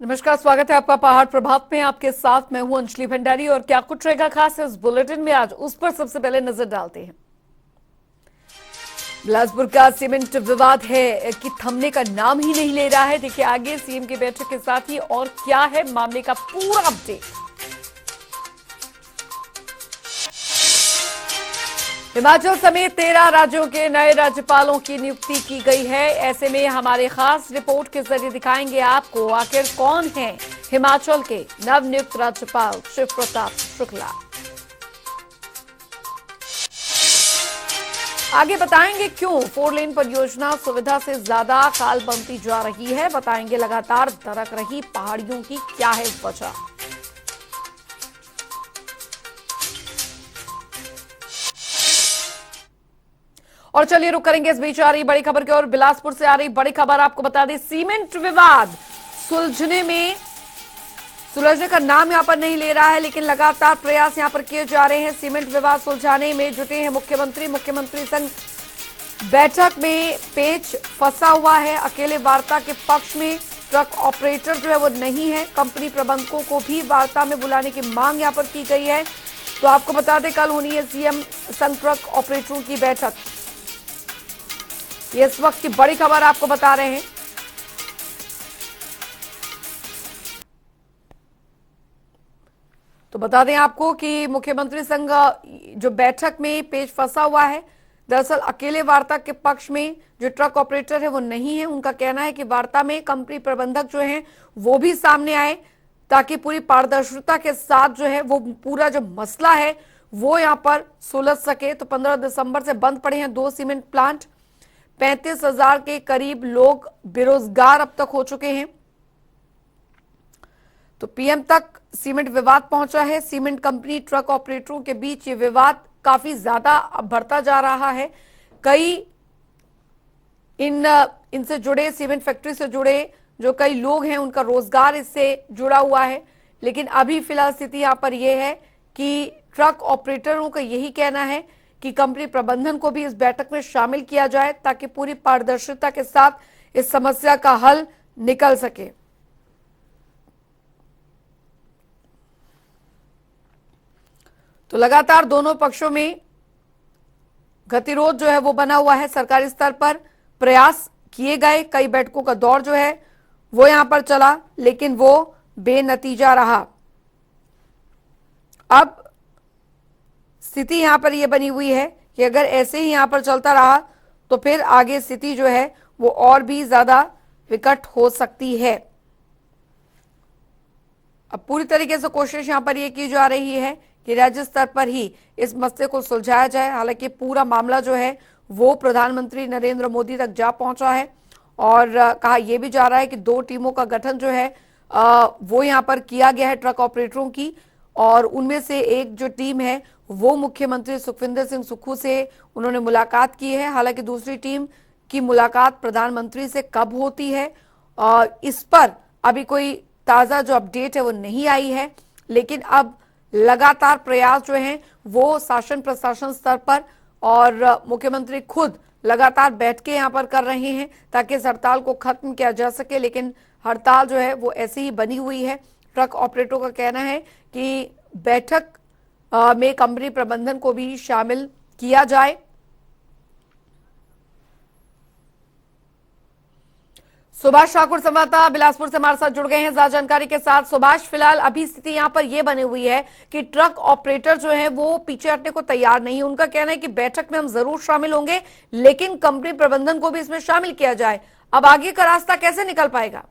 नमस्कार, स्वागत है आपका पहाड़ प्रभात में। आपके साथ मैं हूं अंजलि भंडारी और क्या कुछ रहेगा खास इस बुलेटिन में आज, उस पर सबसे पहले नजर डालते हैं। बिलासपुर का सीमेंट विवाद है कि थमने का नाम ही नहीं ले रहा है। देखिए आगे सीएम की बैठक के साथ ही और क्या है मामले का पूरा अपडेट। हिमाचल समेत 13 राज्यों के नए राज्यपालों की नियुक्ति की गई है। ऐसे में हमारे खास रिपोर्ट के जरिए दिखाएंगे आपको आखिर कौन है हिमाचल के नवनियुक्त राज्यपाल शिव प्रताप शुक्ला। आगे बताएंगे क्यों 4 लेन परियोजना सुविधा से ज्यादा खाल बनती जा रही है। बताएंगे लगातार दरक रही पहाड़ियों की क्या है वजह। और चलिए रुक करेंगे इस बीच आ रही बड़ी खबर की और बिलासपुर से आ रही बड़ी खबर आपको बता दें। सीमेंट विवाद सुलझने का नाम यहां पर नहीं ले रहा है, लेकिन लगातार प्रयास यहां पर किए जा रहे हैं। सीमेंट विवाद सुलझाने में जुटे हैं मुख्यमंत्री संग बैठक में पेच फंसा हुआ है। अकेले वार्ता के पक्ष में ट्रक ऑपरेटर जो है वो नहीं है। कंपनी प्रबंधकों को भी वार्ता में बुलाने की मांग यहां पर की गई है। तो आपको बता दें कल होनी है सीएम संग ट्रक ऑपरेटरों की बैठक। ये इस वक्त की बड़ी खबर आपको बता रहे हैं। तो बता दें आपको कि मुख्यमंत्री संघ जो बैठक में पेच फंसा हुआ है। दरअसल अकेले वार्ता के पक्ष में जो ट्रक ऑपरेटर है वो नहीं है। उनका कहना है कि वार्ता में कंपनी प्रबंधक जो हैं वो भी सामने आए ताकि पूरी पारदर्शिता के साथ जो है वो पूरा जो मसला है वो यहां पर सुलझ सके। तो 15 दिसंबर से बंद पड़े हैं 2 सीमेंट प्लांट। 35,000 के करीब लोग बेरोजगार अब तक हो चुके हैं। तो पीएम तक सीमेंट विवाद पहुंचा है। सीमेंट कंपनी ट्रक ऑपरेटरों के बीच ये विवाद काफी ज्यादा बढ़ता जा रहा है। कई इनसे जुड़े सीमेंट फैक्ट्री से जुड़े जो कई लोग हैं उनका रोजगार इससे जुड़ा हुआ है। लेकिन अभी फिलहाल स्थिति यहां पर यह है कि ट्रक ऑपरेटरों का यही कहना है कि कंपनी प्रबंधन को भी इस बैठक में शामिल किया जाए ताकि पूरी पारदर्शिता के साथ इस समस्या का हल निकल सके। तो लगातार दोनों पक्षों में गतिरोध जो है वो बना हुआ है। सरकारी स्तर पर प्रयास किए गए, कई बैठकों का दौर जो है वो यहां पर चला, लेकिन वो बेनतीजा रहा। अब स्थिति यहां पर यह बनी हुई है कि अगर ऐसे ही यहां पर चलता रहा तो फिर आगे स्थिति जो है वो और भी ज्यादा विकट हो सकती है। अब पूरी तरीके से कोशिश यहां पर यह की जा रही है कि राज्य स्तर पर ही इस मसले को सुलझाया जाए। हालांकि पूरा मामला जो है वो प्रधानमंत्री नरेंद्र मोदी तक जा पहुंचा है और कहा यह भी जा रहा है कि 2 टीमों का गठन जो है वो यहां पर किया गया है ट्रक ऑपरेटरों की। और उनमें से एक जो टीम है वो मुख्यमंत्री सुखविंदर सिंह सुक्खू से उन्होंने मुलाकात की है। हालांकि दूसरी टीम की मुलाकात प्रधानमंत्री से कब होती है इस पर अभी कोई ताजा जो अपडेट है वो नहीं आई है। लेकिन अब लगातार प्रयास जो हैं वो शासन प्रशासन स्तर पर और मुख्यमंत्री खुद लगातार बैठकें यहां पर कर रहे हैं ताकि इस हड़ताल को खत्म किया जा सके। लेकिन हड़ताल जो है वो ऐसे ही बनी हुई है। ट्रक ऑपरेटरों का कहना है कि बैठक में कंपनी प्रबंधन को भी शामिल किया जाए। सुभाष ठाकुर संवाददाता बिलासपुर से हमारे साथ जुड़ गए हैं ज्यादा जानकारी के साथ। सुभाष, फिलहाल अभी स्थिति यहां पर यह बनी हुई है कि ट्रक ऑपरेटर जो है वो पीछे हटने को तैयार नहीं है। उनका कहना है कि बैठक में हम जरूर शामिल होंगे, लेकिन कंपनी प्रबंधन को भी इसमें शामिल किया जाए। अब आगे का रास्ता कैसे निकल पाएगा?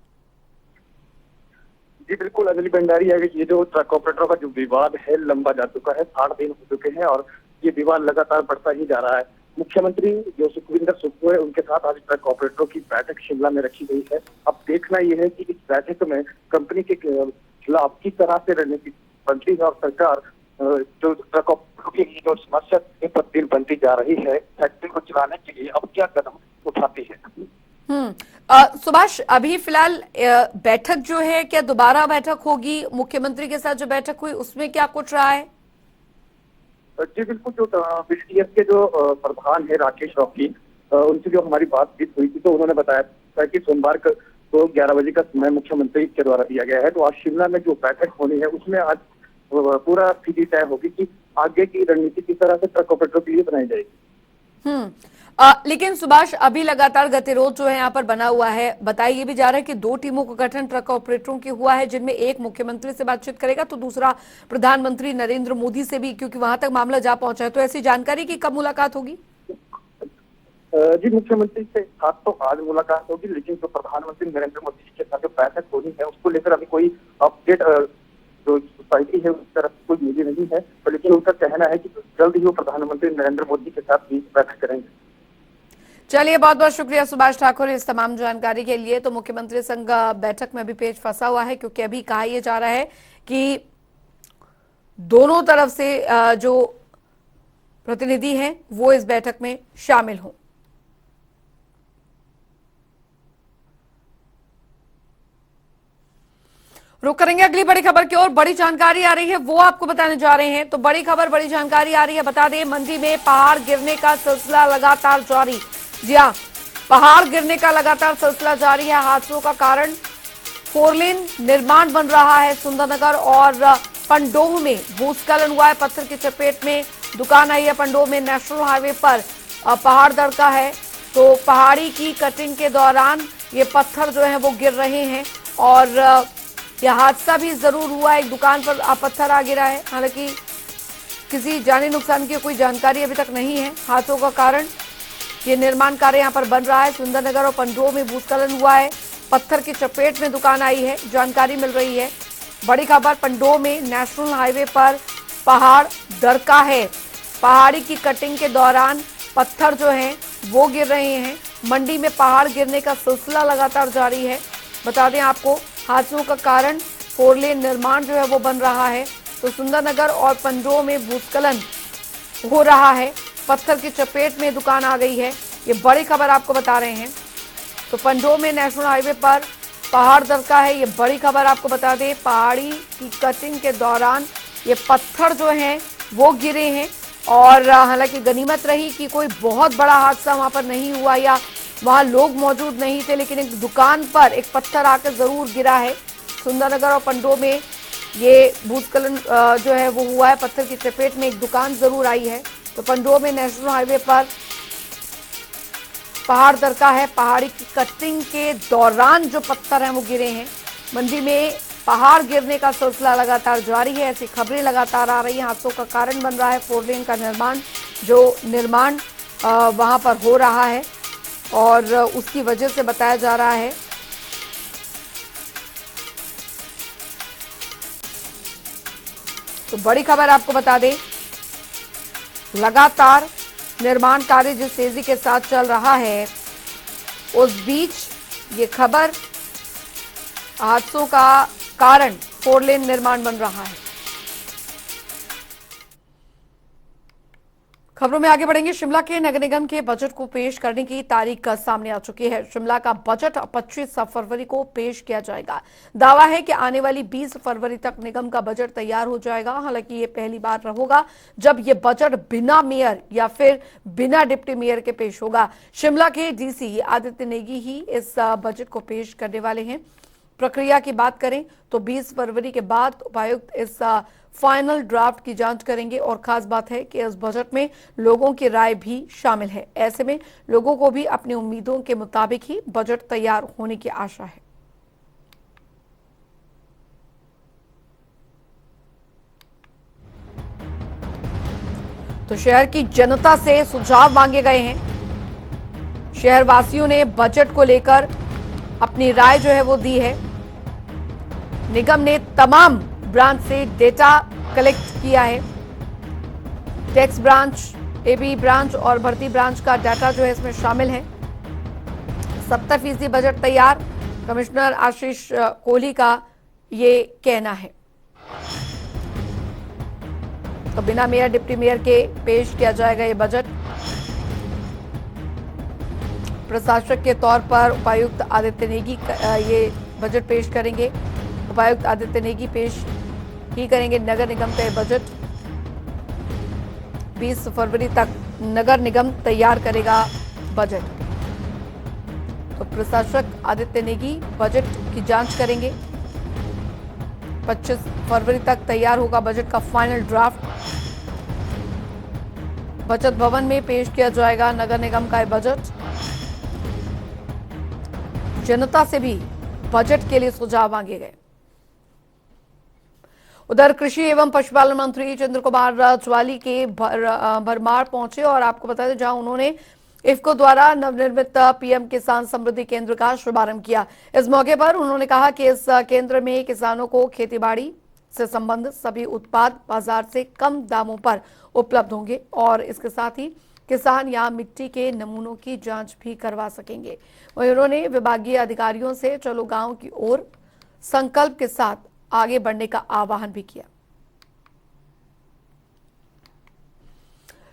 जी बिल्कुल अंजलि भंडारी है। ये जो ट्रक ऑपरेटरों का जो विवाद है लंबा जा चुका है, 60 दिन हो चुके हैं और ये विवाद लगातार बढ़ता ही जा रहा है। मुख्यमंत्री जो सुखविंदर सुक्खू है उनके साथ आज ट्रक ऑपरेटरों की बैठक शिमला में रखी गई है। अब देखना यह है कि इस बैठक में कंपनी के खिलाफ किस तरह से रणनीति बनती है और सरकार जो ट्रक ऑपरेटरों की जो समस्या दिन पर दिन बनती जा रही है फैक्ट्री को चलाने के लिए अब क्या कदम उठाती है। सुभाष, अभी फिलहाल बैठक जो है क्या दोबारा बैठक होगी? मुख्यमंत्री के साथ जो बैठक हुई उसमें क्या कुछ रहा है? जी बिल्कुल, जो बीडीएस के जो प्रधान है राकेश रॉकी, उनसे जो हमारी बातचीत हुई थी तो उन्होंने बताया था कि सोमवार को 11 बजे का समय मुख्यमंत्री के द्वारा दिया गया है। तो आज शिमला में जो बैठक होनी है उसमें आज पूरा स्थिति तय होगी कि आगे की रणनीति किस तरह से ट्रक ऑपरेटरों के लिए बनाई जाएगी। लेकिन सुभाष, अभी लगातार गतिरोध जो है यहाँ पर बना हुआ है। बताया ये भी जा रहा है कि 2 टीमों का गठन ट्रक ऑपरेटरों की हुआ है, जिनमें एक मुख्यमंत्री से बातचीत करेगा तो दूसरा प्रधानमंत्री नरेंद्र मोदी से भी, क्योंकि वहां तक मामला जा पहुंचा है। तो ऐसी जानकारी की कब मुलाकात होगी? जी, मुख्यमंत्री के साथ तो आज मुलाकात होगी, लेकिन जो प्रधानमंत्री नरेंद्र मोदी जी के साथ जो बैठक होनी है उसको लेकर अभी कोई अपडेट जो सोसाइटी है उस तरफ कोई मिली नहीं है। तो लेकिन उनका कहना है कि जल्द ही वो प्रधानमंत्री नरेंद्र मोदी के साथ भी बैठक करेंगे। चलिए, बहुत बहुत शुक्रिया सुभाष ठाकुर इस तमाम जानकारी के लिए। तो मुख्यमंत्री संघ बैठक में भी पेच फंसा हुआ है, क्योंकि अभी कहा यह जा रहा है कि दोनों तरफ से जो प्रतिनिधि हैं वो इस बैठक में शामिल हों। रुक करेंगे अगली बड़ी खबर की ओर। बड़ी जानकारी आ रही है, वो आपको बताने जा रहे हैं। तो बड़ी खबर, बड़ी जानकारी आ रही है। बता दें, मंडी में पहाड़ गिरने का सिलसिला लगातार जारी। जी हां, पहाड़ गिरने का लगातार सिलसिला जारी है। हादसों का कारण 4 लेन निर्माण बन रहा है। सुंदरनगर और पंडोह में भूस्खलन हुआ है। पत्थर की चपेट में दुकान आई है। पंडोह में नेशनल हाईवे पर पहाड़ दरका है। तो पहाड़ी की कटिंग के दौरान ये पत्थर जो है वो गिर रहे हैं और यह हादसा भी जरूर हुआ। एक दुकान पर पत्थर आ गिरा है। हालांकि किसी जानी नुकसान की कोई जानकारी अभी तक नहीं है। हादसों का कारण ये निर्माण कार्य यहाँ पर बन रहा है। सुंदरनगर और पंडोह में भूस्खलन हुआ है। पत्थर की चपेट में दुकान आई है, जानकारी मिल रही है। बड़ी खबर, पंडोह में नेशनल हाईवे पर पहाड़ दरका है। पहाड़ी की कटिंग के दौरान पत्थर जो है वो गिर रहे हैं। मंडी में पहाड़ गिरने का सिलसिला लगातार जारी है। बता दें आपको, हादसों का कारण 4 लेन निर्माण जो है वो बन रहा है। तो सुंदरनगर और पंडोह में भूस्खलन हो रहा है। पत्थर की चपेट में दुकान आ गई है। ये बड़ी खबर आपको बता रहे हैं। तो पंडोह में नेशनल हाईवे पर पहाड़ दरका है। ये बड़ी खबर आपको बता दें। पहाड़ी की कटिंग के दौरान ये पत्थर जो हैं वो गिरे हैं और हालांकि गनीमत रही कि कोई बहुत बड़ा हादसा वहां पर नहीं हुआ या वहां लोग मौजूद नहीं थे, लेकिन एक दुकान पर एक पत्थर आकर जरूर गिरा है। सुंदरनगर और पंडोह में ये भूस्खलन जो है वो हुआ है। पत्थर की चपेट में एक दुकान जरूर आई है। तो पंडोह में नेशनल हाईवे पर पहाड़ दरका है। पहाड़ी की कटिंग के दौरान जो पत्थर हैं वो गिरे हैं। मंडी में पहाड़ गिरने का सिलसिला लगातार जारी है। ऐसी खबरें लगातार आ रही हैं। हादसों का कारण बन रहा है 4 लेन का निर्माण, जो निर्माण वहां पर हो रहा है और उसकी वजह से बताया जा रहा है। तो बड़ी खबर आपको बता दें, लगातार निर्माण कार्य जिस तेजी के साथ चल रहा है, उस बीच ये खबर हादसों का कारण 4 लेन निर्माण बन रहा है। खबरों में आगे बढ़ेंगे। शिमला के नगर निगम के बजट को पेश करने की तारीख सामने आ चुकी है। शिमला का बजट 25 फरवरी को पेश किया जाएगा। दावा है कि आने वाली 20 फरवरी तक निगम का बजट तैयार हो जाएगा। हालांकि ये पहली बार होगा जब ये बजट बिना मेयर या फिर बिना डिप्टी मेयर के पेश होगा। शिमला के डीसी आदित्य नेगी ही इस बजट को पेश करने वाले हैं। प्रक्रिया की बात करें तो 20 फरवरी के बाद उपायुक्त इस फाइनल ड्राफ्ट की जांच करेंगे और खास बात है कि इस बजट में लोगों की राय भी शामिल है। ऐसे में लोगों को भी अपनी उम्मीदों के मुताबिक ही बजट तैयार होने की आशा है। तो शहर की जनता से सुझाव मांगे गए हैं। शहर वासियों ने बजट को लेकर अपनी राय जो है वो दी है। निगम ने तमाम ब्रांच से डेटा कलेक्ट किया है। टैक्स ब्रांच, एबी ब्रांच और भर्ती ब्रांच का डाटा जो है इसमें शामिल है। 70% बजट तैयार, कमिश्नर आशीष कोहली का ये कहना है। तो बिना मेयर डिप्टी मेयर के पेश किया जाएगा ये बजट। प्रशासक के तौर पर उपायुक्त आदित्य नेगी ये बजट पेश करेंगे। उपायुक्त आदित्य नेगी पेश ही करेंगे नगर निगम का बजट। 20 फरवरी तक नगर निगम तैयार करेगा बजट। तो प्रशासक आदित्य नेगी बजट की जांच करेंगे। 25 फरवरी तक तैयार होगा बजट का फाइनल ड्राफ्ट। बचत भवन में पेश किया जाएगा नगर निगम का बजट। जनता से भी बजट के लिए सुझाव मांगे गए। उधर कृषि एवं पशुपालन मंत्री चंद्र कुमार ज्वाली के भरमार पहुंचे और आपको बता दें जहां उन्होंने इफ्को द्वारा नवनिर्मित पीएम किसान समृद्धि केंद्र का शुभारंभ किया। इस मौके पर उन्होंने कहा कि इस केंद्र में किसानों को खेतीबाड़ी से संबंधित सभी उत्पाद बाजार से कम दामों पर उपलब्ध होंगे और इसके साथ ही किसान यहां मिट्टी के नमूनों की जांच भी करवा सकेंगे। वहीं उन्होंने विभागीय अधिकारियों से चलो गांव की ओर संकल्प के साथ आगे बढ़ने का आह्वान भी किया।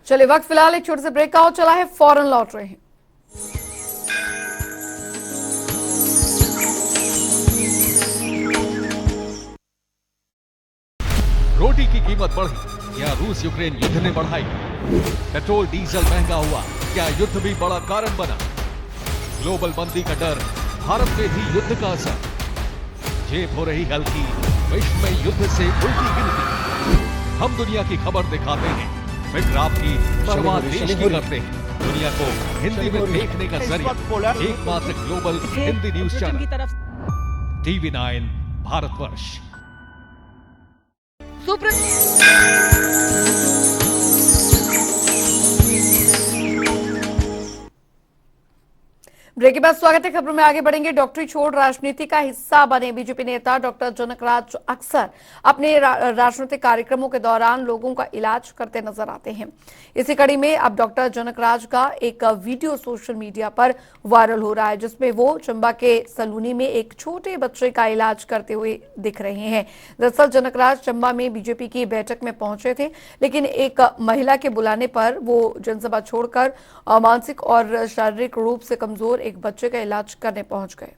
चलिए वक्त फिलहाल एक छोटे से ब्रेक का हो चला है, फौरन लौट रहे हैं। रोटी की कीमत बढ़ी या रूस यूक्रेन युद्ध ने बढ़ाई? पेट्रोल डीजल महंगा हुआ, क्या युद्ध भी बड़ा कारण बना? ग्लोबल मंदी का डर, भारत में भी युद्ध का असर। जेब हो रही हल्की, विश्व में युद्ध से उल्टी गिनती। हम दुनिया की खबर दिखाते हैं, फिर आपकी परवाह देश की करते हैं। दुनिया को हिंदी में देखने का जरिया एकमात्र global Hindi news channel TV9 Bharatvarsh. Break के बाद स्वागत है। खबरों में आगे बढ़ेंगे। डॉक्टरी छोड़ राजनीति का हिस्सा बने बीजेपी नेता डॉक्टर जनकराज अक्सर अपने राजनीतिक कार्यक्रमों के दौरान लोगों का इलाज करते नजर आते हैं। इसी कड़ी में अब डॉक्टर जनकराज का एक वीडियो सोशल मीडिया पर वायरल हो रहा है, जिसमें वो चंबा के सलूनी में एक छोटे बच्चे का इलाज करते हुए दिख रहे हैं। दरअसल जनकराज चंबा में बीजेपी की बैठक में पहुंचे थे, लेकिन एक महिला के बुलाने पर वो जनसभा छोड़कर मानसिक और शारीरिक रूप से कमजोर एक बच्चे का इलाज करने पहुंच गए।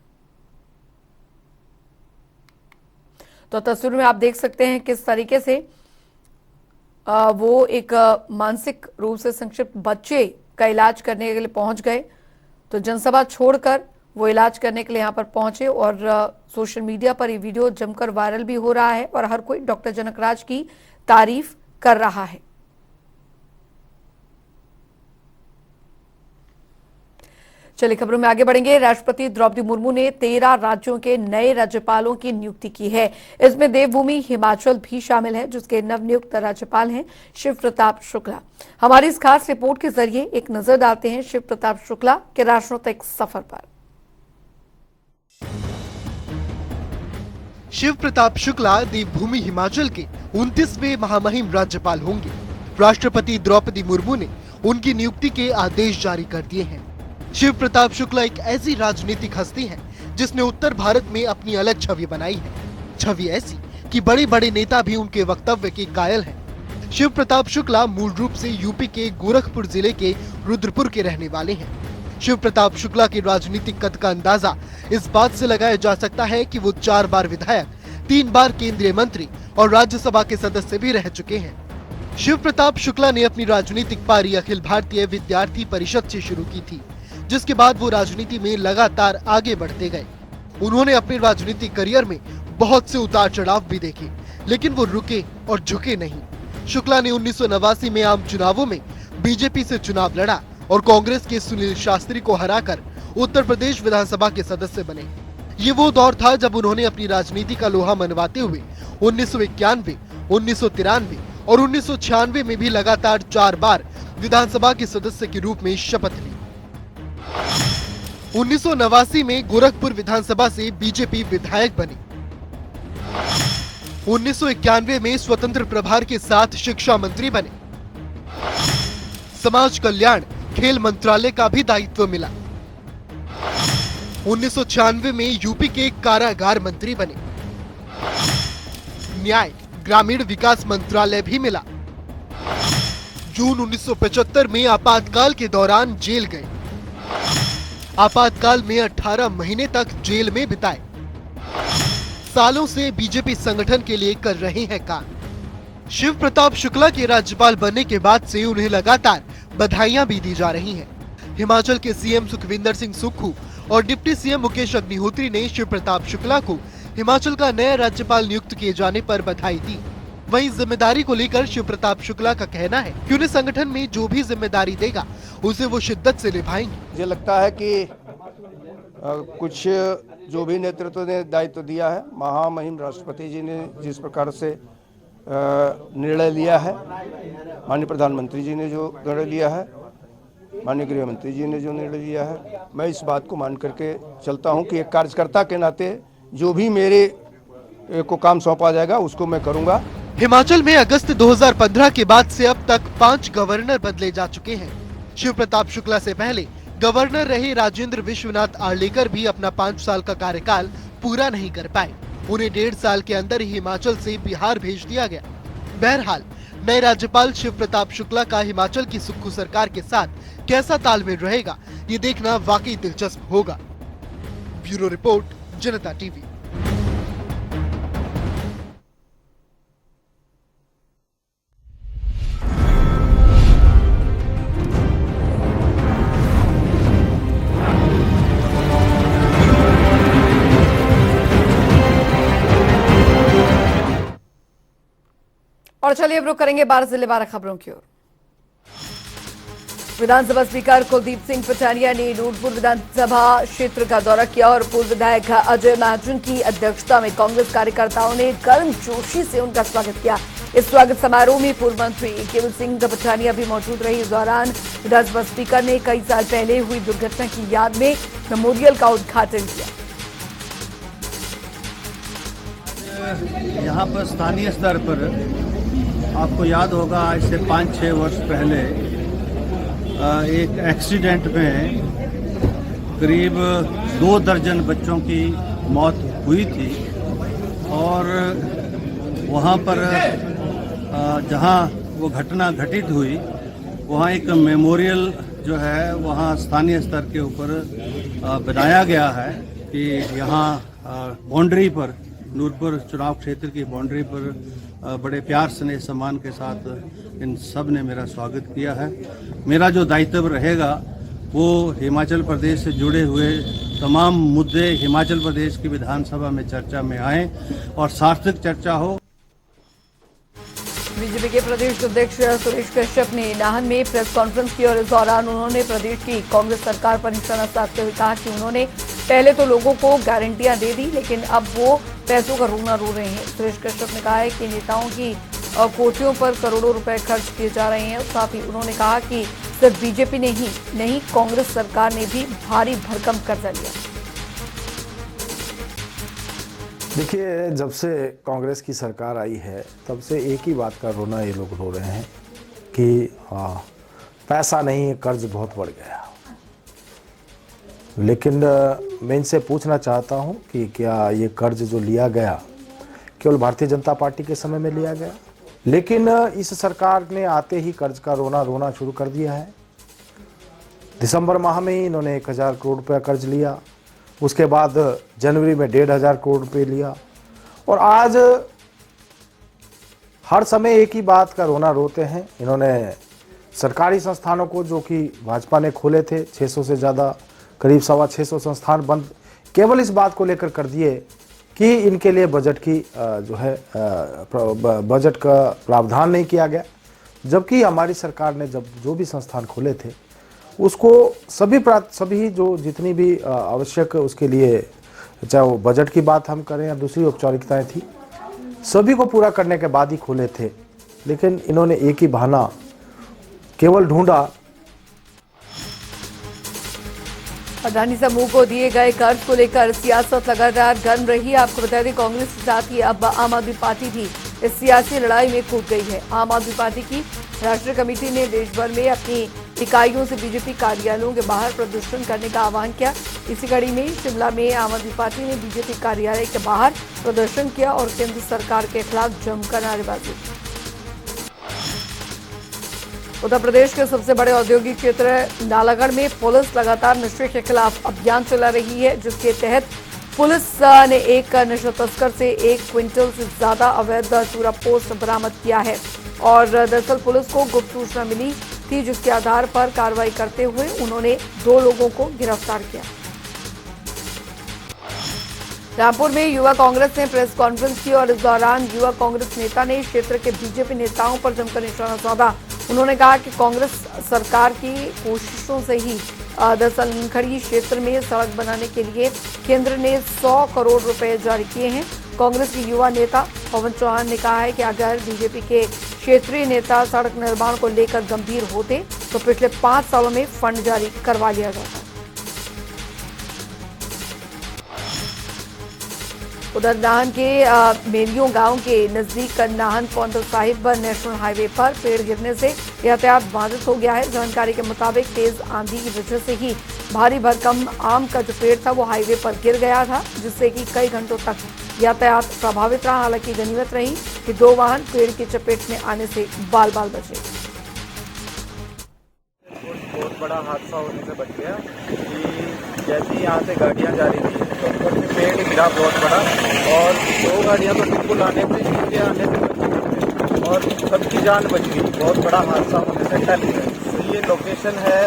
तो तस्वीर में आप देख सकते हैं किस तरीके से वो एक मानसिक रूप से संक्षिप्त बच्चे का इलाज करने के लिए पहुंच गए। तो जनसभा छोड़कर वो इलाज करने के लिए यहां पर पहुंचे और सोशल मीडिया पर ये वीडियो जमकर वायरल भी हो रहा है और हर कोई डॉक्टर जनकराज की तारीफ कर रहा है। चलिए खबरों में आगे बढ़ेंगे। राष्ट्रपति द्रौपदी मुर्मू ने 13 राज्यों के नए राज्यपालों की नियुक्ति की है। इसमें देवभूमि हिमाचल भी शामिल है, जिसके नवनियुक्त राज्यपाल हैं शिव प्रताप शुक्ला। हमारी इस खास रिपोर्ट के जरिए एक नजर डालते हैं शिव प्रताप शुक्ला के राजनीतिक सफर पर। शिव प्रताप शुक्ला देवभूमि हिमाचल के 29वें महामहिम राज्यपाल होंगे। राष्ट्रपति द्रौपदी मुर्मू ने उनकी नियुक्ति के आदेश जारी कर दिए हैं। शिव प्रताप शुक्ला एक ऐसी राजनीतिक हस्ती हैं जिसने उत्तर भारत में अपनी अलग छवि बनाई है। छवि ऐसी कि बड़े बड़े नेता भी उनके वक्तव्य के कायल हैं। शिव प्रताप शुक्ला मूल रूप से यूपी के गोरखपुर जिले के रुद्रपुर के रहने वाले हैं। शिव प्रताप शुक्ला के राजनीतिक कद का अंदाजा इस बात से लगाया जा सकता है कि वो 4 बार विधायक, 3 बार केंद्रीय मंत्री और राज्यसभा के सदस्य भी रह चुके हैं। शिव प्रताप शुक्ला ने अपनी राजनीतिक पारी अखिल भारतीय विद्यार्थी परिषद से शुरू की थी, जिसके बाद वो राजनीति में लगातार आगे बढ़ते गए। उन्होंने अपने राजनीतिक करियर में बहुत से उतार चढ़ाव भी देखे, लेकिन वो रुके और झुके नहीं। शुक्ला ने 1989 में आम चुनावों में बीजेपी से चुनाव लड़ा और कांग्रेस के सुनील शास्त्री को हराकर उत्तर प्रदेश विधानसभा के सदस्य बने। ये वो दौर था जब उन्होंने अपनी राजनीति का लोहा मनवाते हुए 1991, 1993 और 1996 में भी लगातार 4 बार विधानसभा के सदस्य के रूप में शपथ ली। 1989 में गोरखपुर विधानसभा से बीजेपी विधायक बने। 1991 में स्वतंत्र प्रभार के साथ शिक्षा मंत्री बने। समाज कल्याण, खेल मंत्रालय का भी दायित्व मिला। 1996 में यूपी के कारागार मंत्री बने। न्याय, ग्रामीण विकास मंत्रालय भी मिला। जून 1975 में आपातकाल के दौरान जेल गए। आपातकाल में 18 महीने तक जेल में बिताए। सालों से बीजेपी संगठन के लिए कर रहे हैं काम। शिव प्रताप शुक्ला के राज्यपाल बनने के बाद से उन्हें लगातार बधाइयां भी दी जा रही हैं। हिमाचल के सीएम सुखविंदर सिंह सुक्खू और डिप्टी सीएम मुकेश अग्निहोत्री ने शिव प्रताप शुक्ला को हिमाचल का नया राज्यपाल नियुक्त किए जाने पर बधाई दी। वहीं जिम्मेदारी को लेकर शिव प्रताप शुक्ला का कहना है कि उन्हें संगठन में जो भी जिम्मेदारी देगा उसे वो शिद्दत से निभाएंगे। मुझे लगता है कि कुछ जो भी नेतृत्व ने दायित्व दिया है, महामहिम राष्ट्रपति जी ने जिस प्रकार से निर्णय लिया है, माननीय प्रधानमंत्री जी ने जो निर्णय लिया है, माननीय गृह मंत्री जी ने जो निर्णय लिया है, मैं इस बात को मान करके चलता हूं कि एक कार्यकर्ता के नाते जो भी मेरे को काम सौंपा जाएगा उसको मैं करूंगा। हिमाचल में अगस्त 2015 के बाद से अब तक 5 गवर्नर बदले जा चुके हैं। शिव प्रताप शुक्ला से पहले गवर्नर रहे राजेंद्र विश्वनाथ आर्लेकर भी अपना 5 साल का कार्यकाल पूरा नहीं कर पाए। उन्हें 1.5 साल के अंदर ही हिमाचल से बिहार भेज दिया गया। बहरहाल नए राज्यपाल शिव प्रताप शुक्ला का हिमाचल की सुक्खू सरकार के साथ कैसा तालमेल रहेगा, ये देखना वाकई दिलचस्प होगा। ब्यूरो रिपोर्ट, जनता टीवी। और चलिए अब रुक करेंगे 12 जिले 12 खबरों की ओर। विधानसभा स्पीकर कुलदीप सिंह पठानिया ने नूरपुर विधानसभा क्षेत्र का दौरा किया और पूर्व विधायक अजय महाजन की अध्यक्षता में कांग्रेस कार्यकर्ताओं ने गर्मजोशी से उनका स्वागत किया। इस स्वागत समारोह में पूर्व मंत्री केवल सिंह पठानिया भी मौजूद रहे। इस दौरान विधानसभा स्पीकर ने कई साल पहले हुई दुर्घटना की याद में मेमोरियल का उद्घाटन किया। यहाँ पर स्थानीय स्तर पर आपको याद होगा, आज से 5-6 वर्ष पहले एक एक्सीडेंट में करीब 2 दर्जन बच्चों की मौत हुई थी और वहाँ पर जहाँ वो घटना घटित हुई वहाँ एक मेमोरियल जो है वहाँ स्थानीय स्तर के ऊपर बनाया गया है कि यहाँ बाउंड्री पर, नूरपुर चुनाव क्षेत्र की बाउंड्री पर बड़े प्यार स्नेह सम्मान के साथ इन सब ने मेरा स्वागत किया है। मेरा जो दायित्व रहेगा वो हिमाचल प्रदेश से जुड़े हुए तमाम मुद्दे हिमाचल प्रदेश की विधानसभा में चर्चा में आए और सार्थक चर्चा हो। बीजेपी के प्रदेश अध्यक्ष सुरेश कश्यप ने नाहन में प्रेस कॉन्फ्रेंस की और इस दौरान उन्होंने प्रदेश की कांग्रेस सरकार पर निशाना साधते हुए कहा कि उन्होंने पहले तो लोगों को गारंटियां दे दी, लेकिन अब वो पैसों का रोना रो रहे हैं। सुरेश कश्यप ने कहा है कि नेताओं की कोठियों पर करोड़ों रुपए खर्च किए जा रहे हैं। साथ ही उन्होंने कहा कि सिर्फ बीजेपी ने ही नहीं, कांग्रेस सरकार ने भी भारी भरकम कर्जा लिया। देखिए, जब से कांग्रेस की सरकार आई है तब से एक ही बात का रोना ये लोग रो रहे हैं कि पैसा नहीं, कर्ज बहुत बढ़ गया। लेकिन मैं इनसे पूछना चाहता हूं कि क्या ये कर्ज जो लिया गया केवल भारतीय जनता पार्टी के समय में लिया गया? लेकिन इस सरकार ने आते ही कर्ज का रोना शुरू कर दिया है। दिसंबर माह में ही इन्होंने 1000 करोड़ रुपया कर्ज लिया, उसके बाद जनवरी में 1500 करोड़ रुपये लिया और आज हर समय एक ही बात का रोना रोते हैं। इन्होंने सरकारी संस्थानों को, जो कि भाजपा ने खोले थे, 600 से ज़्यादा, करीब 625 संस्थान बंद केवल इस बात को लेकर कर दिए कि इनके लिए बजट की जो है बजट का प्रावधान नहीं किया गया। जबकि हमारी सरकार ने जब जो भी संस्थान खोले थे उसको सभी जो जितनी भी आवश्यक उसके लिए, चाहे वो बजट की बात हम करें या दूसरी औपचारिकताएं थी, सभी को पूरा करने के बाद ही खोले थे। लेकिन इन्होंने एक ही बहाना केवल ढूंढा। अडानी समूह को दिए गए कर्ज को लेकर सियासत लगातार गर्म रही। आपको बता दें, कांग्रेस के साथ ही अब आम आदमी पार्टी भी इस सियासी लड़ाई में कूद गई है। आम आदमी पार्टी की राष्ट्रीय कमेटी ने देश भर में अपनी इकाइयों से बीजेपी कार्यालयों के बाहर प्रदर्शन करने का आह्वान किया। इसी कड़ी में शिमला में आम आदमी पार्टी ने बीजेपी कार्यालय के बाहर प्रदर्शन किया और केंद्र सरकार के खिलाफ जमकर नारेबाजी। उत्तर प्रदेश के सबसे बड़े औद्योगिक क्षेत्र नालागढ़ में पुलिस लगातार नशे के खिलाफ अभियान चला रही है, जिसके तहत पुलिस ने एक नशा तस्कर से 1 क्विंटल से ज्यादा अवैध चूरा पोस्ट बरामद किया है। और दरअसल पुलिस को गुप्त सूचना मिली थी, जिसके आधार पर कार्रवाई करते हुए उन्होंने 2 लोगों को गिरफ्तार किया। रामपुर में युवा कांग्रेस ने प्रेस कॉन्फ्रेंस की और इस दौरान युवा कांग्रेस नेता ने क्षेत्र के बीजेपी नेताओं पर जमकर निशाना साधा। उन्होंने कहा कि कांग्रेस सरकार की कोशिशों से ही दरअसल ननखड़ी क्षेत्र में सड़क बनाने के लिए केंद्र ने 100 करोड़ रुपए जारी किए हैं। कांग्रेस के युवा नेता पवन चौहान ने कहा है कि अगर बीजेपी के क्षेत्रीय नेता सड़क निर्माण को लेकर गंभीर होते तो पिछले 5 सालों में फंड जारी करवा लिया जाता। उधर नाहन के मेरियों गांव के नजदीक नाहन पौंडा साहिब नेशनल हाईवे पर पेड़ गिरने से यातायात बाधित हो गया है। जानकारी के मुताबिक तेज आंधी की वजह से ही भारी भरकम आम का जो पेड़ था वो हाईवे पर गिर गया था, जिससे कि कई घंटों तक यातायात प्रभावित रहा। हालांकि गनीमत रही कि 2 वाहन पेड़ की चपेट में आने से बाल बाल बचे। बहुत बड़ा हादसा होने से बच गया कि जैसे ही यहाँ से गाड़ियाँ जा रही थी तो ऊपर से पेड़ गिरा बहुत बड़ा, और 2 गाड़ियाँ तो बिल्कुल आने से नीचे आने से बच गई और सबकी जान बच गई। बहुत बड़ा हादसा होने से टल गया। तो ये लोकेशन है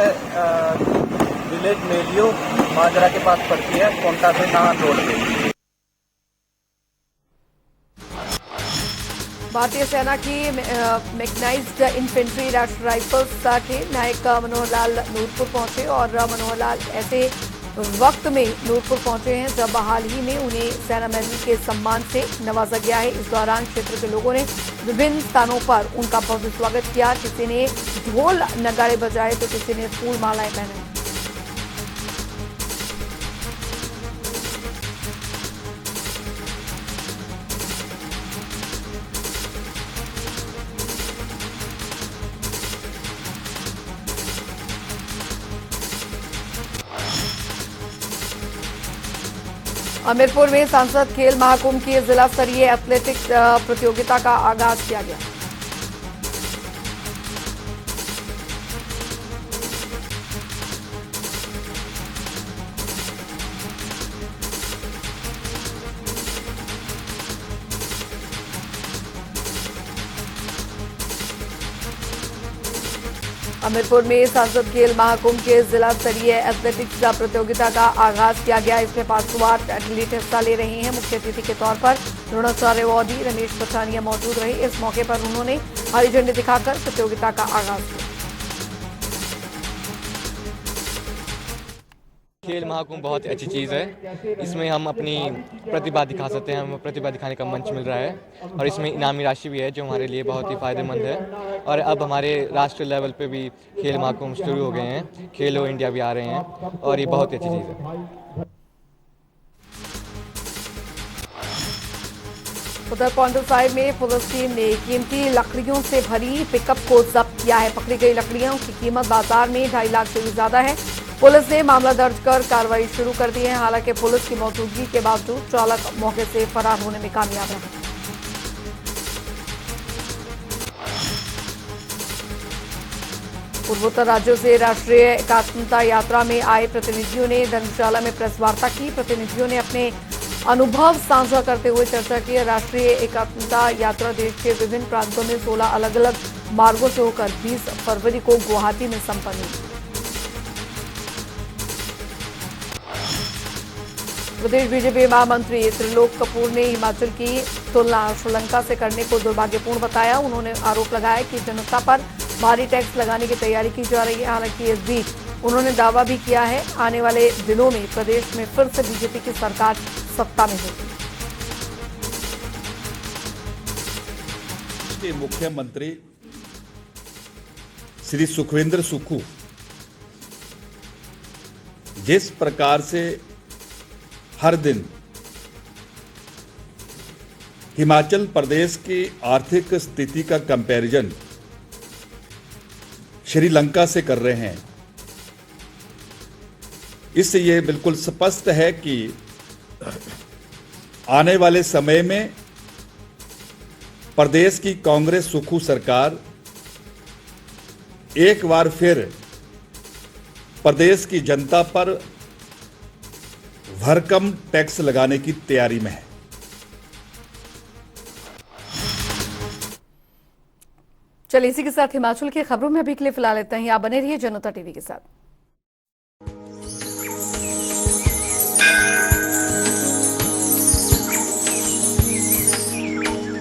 विलेज मेलियो माजरा के पास पड़ती है, कोंटा से नाहन रोड पे। भारतीय सेना की मैकेनाइज्ड इन्फेंट्री राष्ट्रीय राइफल्स के नायक मनोहर लाल नूरपुर पहुंचे और मनोहर लाल ऐसे वक्त में नूरपुर पहुंचे हैं जब हाल ही में उन्हें सेना मेडल के सम्मान से नवाजा गया है। इस दौरान क्षेत्र के लोगों ने विभिन्न स्थानों पर उनका भव्य स्वागत किया। किसी ने ढोल नगाड़े बजाए तो किसी ने फूल मालाएं पहनाई। हमीरपुर में सांसद खेल महाकुंभ की जिला स्तरीय एथलेटिक्स प्रतियोगिता का आगाज किया गया। हमीरपुर में सांसद खेल महाकुंभ के जिला स्तरीय एथलेटिक्स प्रतियोगिता का आगाज किया गया। इसमें 508 एथलीट हिस्सा ले रहे हैं। मुख्य अतिथि के तौर पर द्रोणाचार्य वादी रमेश पठानिया मौजूद रहे। इस मौके पर उन्होंने हरी झंडी दिखाकर प्रतियोगिता का आगाज किया। खेल महाकुंभ बहुत ही अच्छी चीज़ है। इसमें हम अपनी प्रतिभा दिखा सकते हैं, हमें प्रतिभा दिखाने का मंच मिल रहा है और इसमें इनामी राशि भी है जो हमारे लिए बहुत ही फ़ायदेमंद है। और अब हमारे राष्ट्रीय लेवल पे भी खेल महाकुंभ शुरू हो गए हैं, खेलो इंडिया भी आ रहे हैं और ये बहुत ही अच्छी चीज़ है। उधर पौंडा साहिब में पुलिस टीम ने कीमती लकड़ियों से भरी पिकअप को जब्त किया है। पकड़ी गई लकड़ियों की कीमत बाजार में 2.5 लाख से भी ज्यादा है। पुलिस ने मामला दर्ज कर कार्रवाई शुरू कर दी है। हालांकि पुलिस की मौजूदगी के बावजूद चालक मौके से फरार होने में कामयाब रहा। पूर्वोत्तर राज्यों से राष्ट्रीय एकात्मता यात्रा में आए प्रतिनिधियों ने धर्मशाला में प्रेस वार्ता की। प्रतिनिधियों ने अपने अनुभव साझा करते हुए चर्चा की। राष्ट्रीय एकात्मता यात्रा देश के विभिन्न प्रांतों में 16 अलग अलग मार्गों से होकर 20 फरवरी को गुवाहाटी में संपन्न हुई। प्रदेश बीजेपी महामंत्री त्रिलोक कपूर ने हिमाचल की तुलना श्रीलंका से करने को दुर्भाग्यपूर्ण बताया। उन्होंने आरोप लगाया कि जनता पर भारी टैक्स लगाने की तैयारी की जा रही है। हालांकि इस बीच उन्होंने दावा भी किया है आने वाले दिनों में प्रदेश में फिर से बीजेपी की सरकार सत्ता में होगी। के मुख्यमंत्री श्री सुखविंदर सुक्खू जिस प्रकार से हर दिन हिमाचल प्रदेश की आर्थिक स्थिति का कंपैरिजन श्रीलंका से कर रहे हैं, इससे ये बिल्कुल स्पष्ट है कि आने वाले समय में प्रदेश की कांग्रेस सुक्खू सरकार एक बार फिर प्रदेश की जनता पर भरकम टैक्स लगाने की तैयारी में है। चलिए इसी के साथ हिमाचल की खबरों में अभी के लिए फिलहाल इतना ही। आप बने रहिए जनता टीवी के साथ।